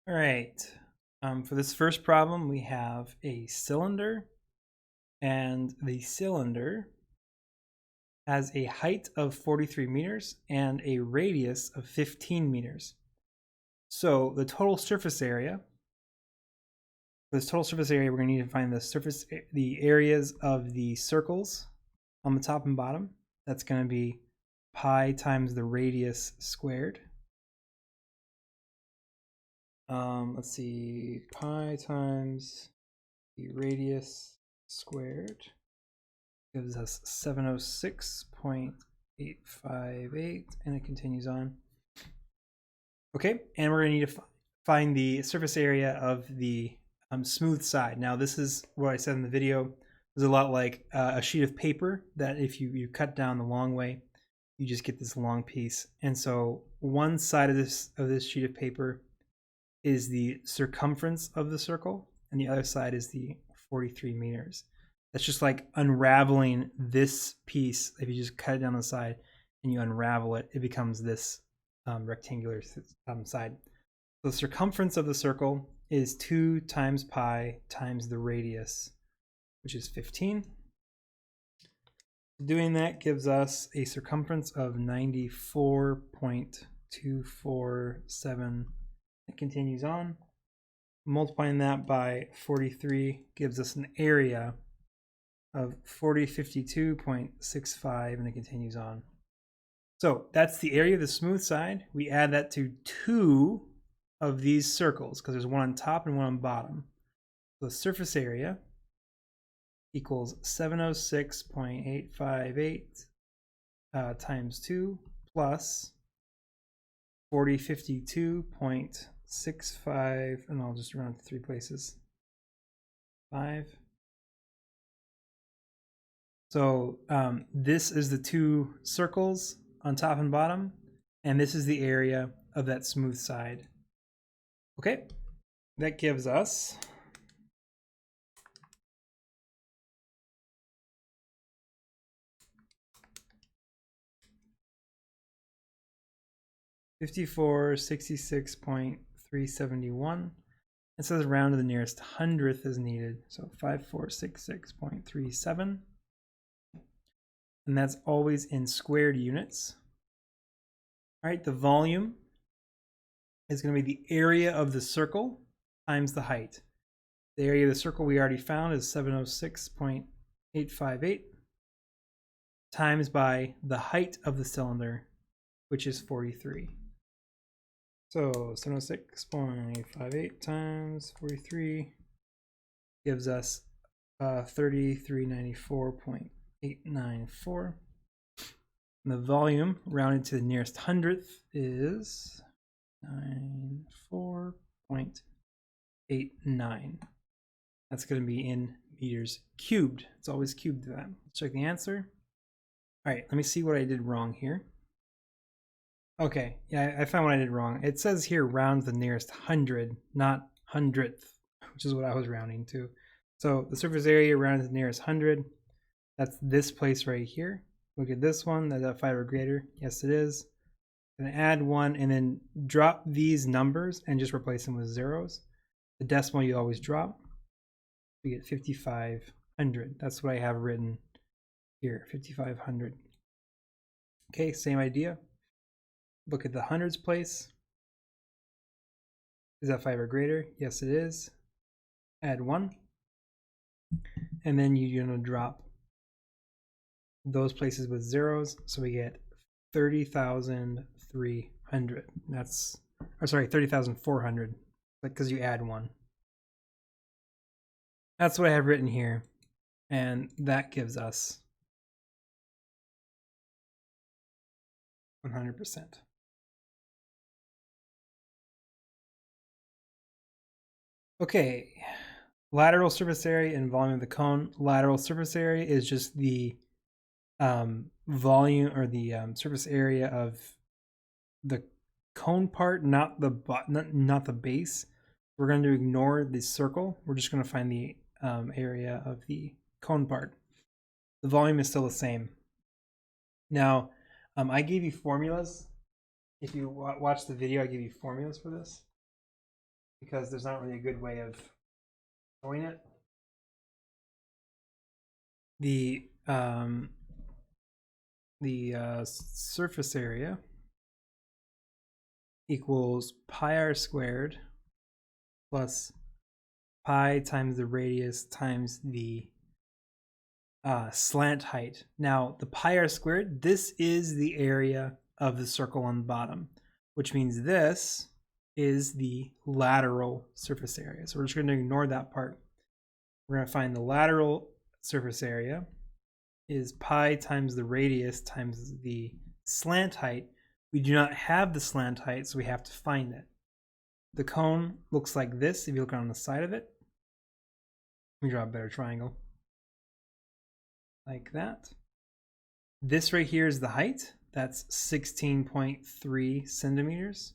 All right. For this first problem, we have a cylinder, and the cylinder has a height of 43 meters and a radius of 15 meters. So the total surface area, for this total surface area, we're going to need to find the areas of the circles on the top and bottom. That's going to be pi times the radius squared. Let's see, pi times the radius squared gives us 706.858, and it continues on. Okay, and we're going to need to find the surface area of the smooth side. Now, this is what I said in the video. It's a lot like a sheet of paper that if you cut down the long way, you just get this long piece. And so one side of this sheet of paper is the circumference of the circle, and the other side is the 43 meters. That's just like unraveling this piece. If you just cut it down the side and you unravel it, it becomes this rectangular side. So the circumference of the circle is 2 times pi times the radius, which is 15. Doing that gives us a circumference of 94.247. It continues on. Multiplying that by 43 gives us an area of 4052.65, and it continues on. So that's the area of the smooth side. We add that to two of these circles because there's one on top and one on bottom. So the surface area equals 706.858 times 2 plus 4052.65, and I'll just round to 3 places. 5. So this is the two circles on top and bottom, and this is the area of that smooth side. Okay, that gives us $5466.371. It says round to the nearest hundredth is needed, so 5466.37. And that's always in squared units. All right, the volume is going to be the area of the circle times the height. The area of the circle we already found is 706.858 times by the height of the cylinder, which is 43. So 706.858 times 43 gives us 3394.894. And the volume rounded to the nearest hundredth is 94.89. That's going to be in meters cubed. It's always cubed to that. Let's check the answer. All right, let me see what I did wrong here. Okay, yeah, I found what I did wrong. It says here round the nearest hundred, not hundredth, which is what I was rounding to. So the surface area rounded to the nearest hundred. That's this place right here. Look at this one. Is that 5 or greater? Yes, it is. Gonna add 1 and then drop these numbers and just replace them with zeros. The decimal you always drop. We get 5,500. That's what I have written here, 5,500. Okay, same idea. Look at the hundreds place. Is that 5 or greater? Yes, it is. Add 1. And then you're going to drop those places with zeros. So we get 30,300. That's, or sorry, 30,400, because you add 1. That's what I have written here. And that gives us 100%. Okay, lateral surface area and volume of the cone. Lateral surface area is just the volume or the surface area of the cone part, not the base. We're going to ignore the circle. We're just going to find the area of the cone part. The volume is still the same. Now, I gave you formulas. If you watch the video, I gave you formulas for this. because there's not really a good way of showing it. The surface area equals pi r squared plus pi times the radius times the slant height. Now, the pi r squared, this is the area of the circle on the bottom, which means this is the lateral surface area. So we're just going to ignore that part. We're going to find the lateral surface area is pi times the radius times the slant height. We do not have the slant height, so we have to find it. The cone looks like this if you look on the side of it. Let me draw a better triangle. Like that. This right here is the height. That's 16.3 centimeters.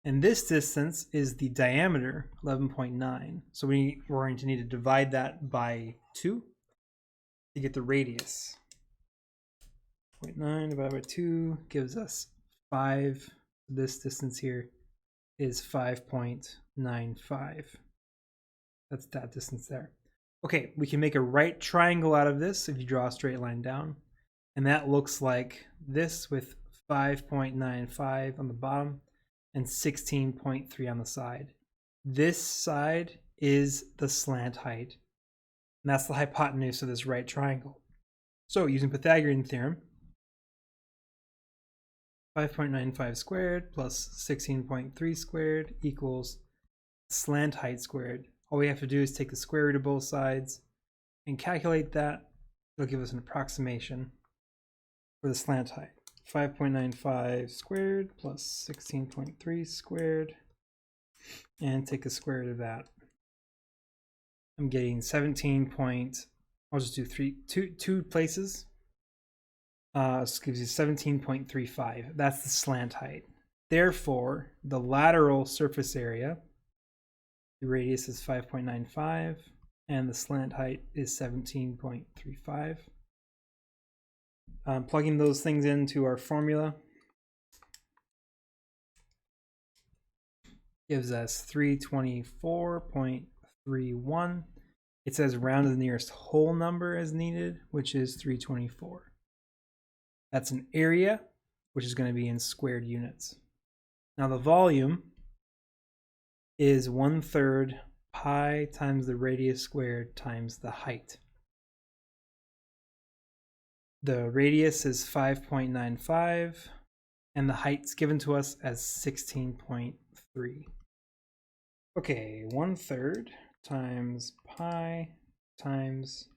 And this distance is the diameter, 11.9. So we're going to need to divide that by 2 to get the radius. 0.9 divided by 2 gives us 5. This distance here is 5.95. That's that distance there. Okay, we can make a right triangle out of this if you draw a straight line down. And that looks like this with 5.95 on the bottom and 16.3 on the side. This side is the slant height. And that's the hypotenuse of this right triangle. So using Pythagorean theorem, 5.95 squared plus 16.3 squared equals slant height squared. All we have to do is take the square root of both sides and calculate that. It'll give us an approximation for the slant height. 5.95 squared plus 16.3 squared, and take the square root of that. I'm getting 17 point, I'll just do two places. This gives you 17.35. That's the slant height. Therefore, the lateral surface area, the radius is 5.95, and the slant height is 17.35. Plugging those things into our formula gives us 324.31. It says round to the nearest whole number as needed, which is 324. That's an area, which is going to be in squared units. Now the volume is 1/3 pi times the radius squared times the height. The radius is 5.95 and the height's given to us as 16.3. Okay, 1/3 times pi times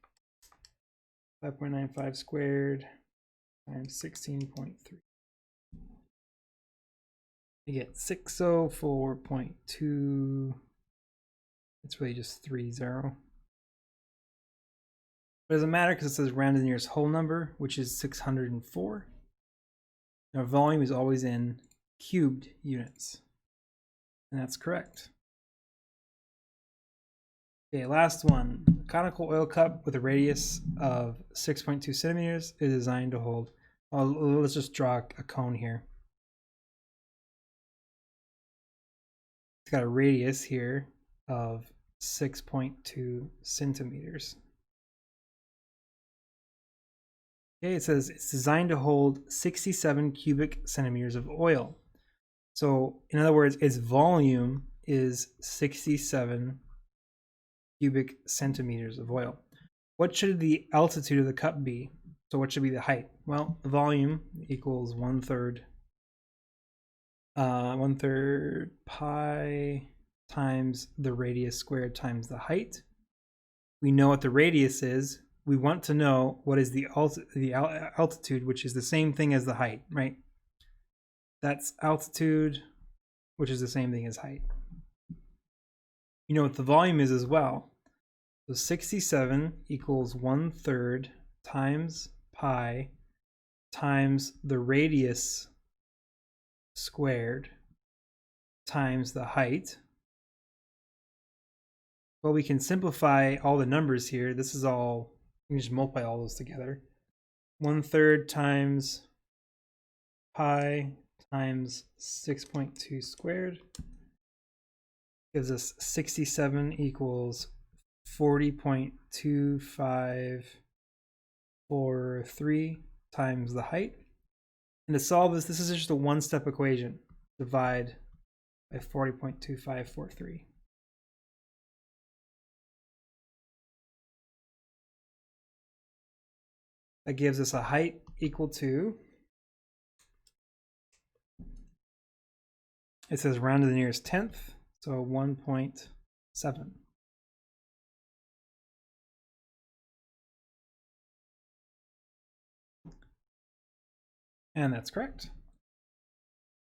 5.95 squared times 16.3. You get 604.2. It's really just 30. But it doesn't matter because it says round to the nearest whole number, which is 604. Now volume is always in cubed units. And that's correct. Okay, last one. A conical oil cup with a radius of 6.2 centimeters is designed to hold. Well, let's just draw a cone here. It's got a radius here of 6.2 centimeters. Okay, it says it's designed to hold 67 cubic centimeters of oil. So, in other words, its volume is 67 cubic centimeters of oil. What should the altitude of the cup be? So what should be the height? Well, the volume equals 1/3 pi times the radius squared times the height. We know what the radius is. We want to know what is the altitude, which is the same thing as the height, right? That's altitude, which is the same thing as height. You know what the volume is as well. So 67 equals 1/3 times pi times the radius squared times the height. Well, we can simplify all the numbers here. This is all, we can just multiply all those together. 1/3 times pi times 6.2 squared gives us 67 equals 40.2543 times the height. And to solve this, this is just a one-step equation. Divide by 40.2543. That gives us a height equal to, it says round to the nearest tenth, so 1.7. And that's correct.